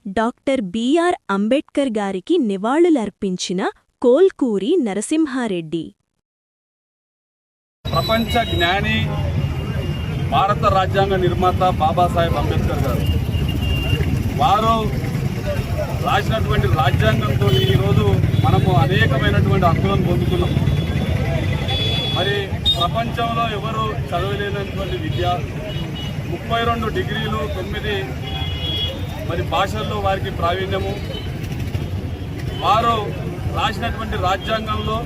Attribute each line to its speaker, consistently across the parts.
Speaker 1: Doctor BR Ambedkar గారికి నివాళులర్పించిన కోల్కూరి నరసింహారెడ్డి.
Speaker 2: ప్రపంచ జ్ఞాని, భారత రాజ్యాంగ నిర్మాత బాబాసాహెబ్ అంబేద్కర్ గారు వారు రాసినటువంటి రాజ్యాంగంతో ఈరోజు మనము అనేకమైనటువంటి హక్కులను పొందుతున్నాం. మరి ప్రపంచంలో ఎవరు చదవలేనటువంటి విద్య, 32 డిగ్రీలు, 9 మరి భాషల్లో వారికి ప్రావీణ్యము. వారు రాసినటువంటి రాజ్యాంగంలో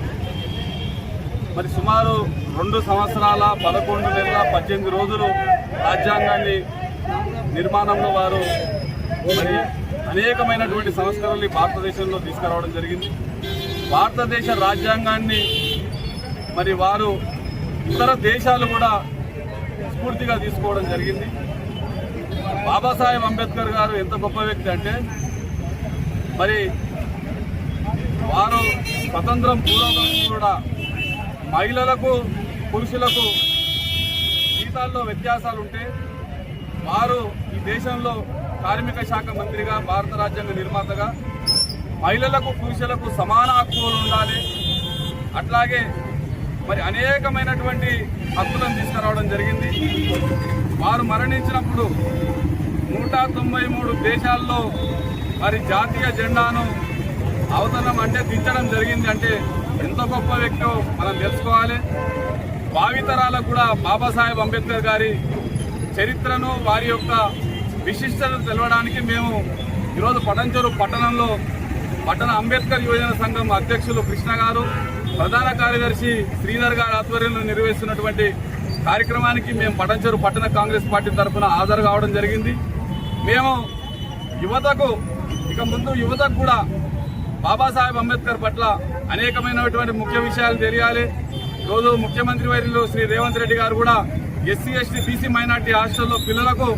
Speaker 2: మరి సుమారు 2 సంవత్సరాల 11 నెలల 18 రోజులు రాజ్యాంగాన్ని నిర్మాణంలో వారు మరి అనేకమైనటువంటి సంస్కరణలు భారతదేశంలో తీసుకురావడం జరిగింది. భారతదేశ రాజ్యాంగాన్ని మరి వారు ఇతర దేశాలు కూడా స్ఫూర్తిగా తీసుకోవడం జరిగింది. బాబాసాహెబ్ అంబేద్కర్ గారు ఎంత గొప్ప వ్యక్తి అంటే, మరి వారు స్వతంత్రం పూర్వం కూడా మహిళలకు పురుషులకు జీతాల్లో వ్యత్యాసాలు ఉంటే వారు ఈ దేశంలో కార్మిక శాఖ మంత్రిగా, భారత రాజ్యాంగ నిర్మాతగా మహిళలకు పురుషులకు సమాన హక్కులు ఉండాలి, అట్లాగే మరి అనేకమైనటువంటి హక్కులను తీసుకురావడం జరిగింది. వారు మరణించినప్పుడు 193 దేశాల్లో మరి జాతీయ జెండాను అవతరణం అంటే దించడం జరిగింది. అంటే ఎంత గొప్ప వ్యక్తో మనం తెలుసుకోవాలి. భావితరాలకు కూడా బాబాసాహెబ్ అంబేద్కర్ గారి చరిత్రను, వారి యొక్క విశిష్టతను తెలవడానికి మేము ఈరోజు పటంచెరు పట్టణంలో పట్టణ అంబేద్కర్ యువజన సంఘం అధ్యక్షులు కృష్ణ గారు, ప్రధాన కార్యదర్శి శ్రీధర్ గారి ఆధ్వర్యంలో నిర్వహిస్తున్నటువంటి కార్యక్రమానికి మేము పటంచెరు పట్టణ కాంగ్రెస్ పార్టీ తరఫున హాజరు కావడం జరిగింది. మేము యువతకు, ఇక ముందు యువతకు కూడా బాబాసాహెబ్ అంబేద్కర్ పట్ల అనేకమైనటువంటి ముఖ్య విషయాలు తెలియాలి. ఈరోజు ముఖ్యమంత్రి వర్యులు శ్రీ రేవంత్ రెడ్డి గారు కూడా ఎస్సీ, ఎస్టీ, బీసీ మైనార్టీ హాస్టల్లో పిల్లలకు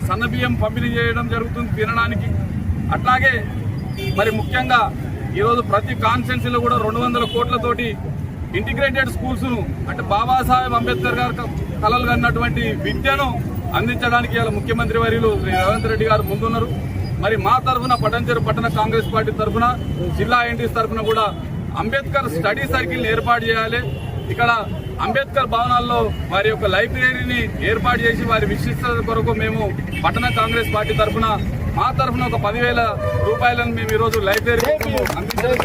Speaker 2: సన్నబియ్యం పంపిణీ చేయడం జరుగుతుంది తినడానికి. అట్లాగే మరి ముఖ్యంగా ఈరోజు ప్రతి కాన్స్టిట్యున్సీలో కూడా 200 కోట్లతోటి ఇంటిగ్రేటెడ్ స్కూల్స్ను, అంటే బాబాసాహెబ్ అంబేద్కర్ గారు కలలు కన్నటువంటి విద్యను అందించడానికి ఇలా ముఖ్యమంత్రి వర్యులు శ్రీ రేవంత్ రెడ్డి గారు ముందున్నారు. మరి మా తరఫున పటంచెరు పట్టణ కాంగ్రెస్ పార్టీ తరఫున, జిల్లా ఎన్టీస్ తరఫున కూడా అంబేద్కర్ స్టడీ సర్కిల్ ఏర్పాటు చేయాలి. ఇక్కడ అంబేద్కర్ భవనాల్లో వారి యొక్క లైబ్రరీని ఏర్పాటు చేసి వారి విశిష్టత కొరకు మేము పట్టణ కాంగ్రెస్ పార్టీ తరఫున, మా తరఫున ఒక 10,000 రూపాయలను మేము ఈరోజు లైబ్రరీ అందించడం